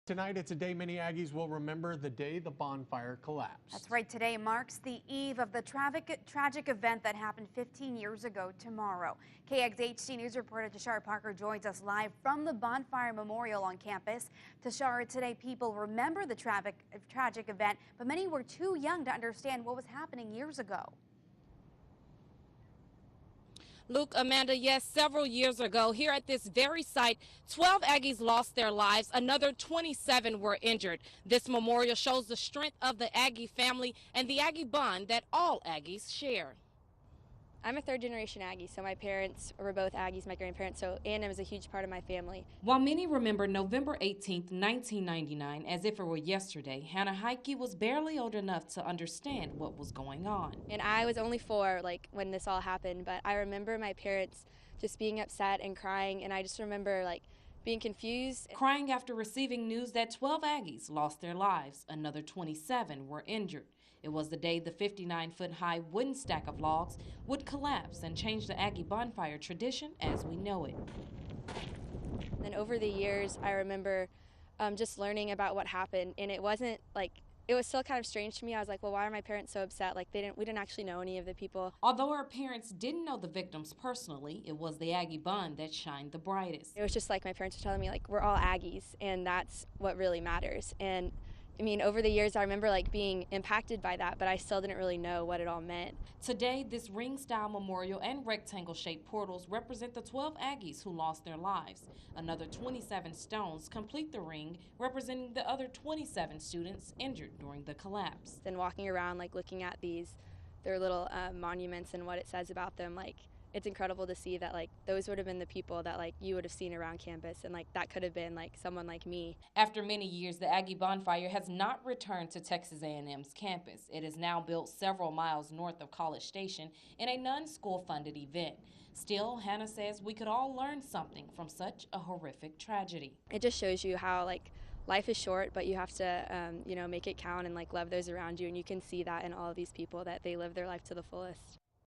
Tonight, it's a day many Aggies will remember, the day the bonfire collapsed. That's right. Today marks the eve of the tragic event that happened 15 years ago tomorrow. KAGS HD News reporter Tashara Parker joins us live from the Bonfire Memorial on campus. Tashara, today people remember the tragic event, but many were too young to understand what was happening years ago. Luke, Amanda, yes, several years ago, here at this very site, 12 Aggies lost their lives. Another 27 were injured. This memorial shows the strength of the Aggie family and the Aggie bond that all Aggies share. I'm a third-generation Aggie, so my parents were both Aggies, my grandparents, so A&M is a huge part of my family. While many remember November 18th, 1999 as if it were yesterday, Hannah Heike was barely old enough to understand what was going on. And I was only 4, when this all happened, but I remember my parents just being upset and crying, and I just remember, being confused. Crying after receiving news that 12 Aggies lost their lives. Another 27 were injured. It was the day the 59-foot-high wooden stack of logs would collapse and change the Aggie bonfire tradition as we know it. And over the years, I remember just learning about what happened, and it wasn't it was still kind of strange to me. I was like, well, why are my parents so upset? We didn't actually know any of the people. Although our parents didn't know the victims personally, it was the Aggie bond that shined the brightest. It was just my parents were telling me, we're all Aggies, and that's what really matters. And I mean, over the years, I remember being impacted by that, but I still didn't really know what it all meant. Today, this ring-style memorial and rectangle-shaped portals represent the 12 Aggies who lost their lives. Another 27 stones complete the ring, representing the other 27 students injured during the collapse. Then walking around, looking at their little monuments and what it says about them, it's incredible to see that those would have been the people that you would have seen around campus, and that could have been someone like me. After many years, the Aggie bonfire has not returned to Texas A&M's campus. It is now built several miles north of College Station in a non-school funded event. Still, Hannah says we could all learn something from such a horrific tragedy. It just shows you how life is short, but you have to make it count and love those around you, and you can see that in all of these people that they live their life to the fullest.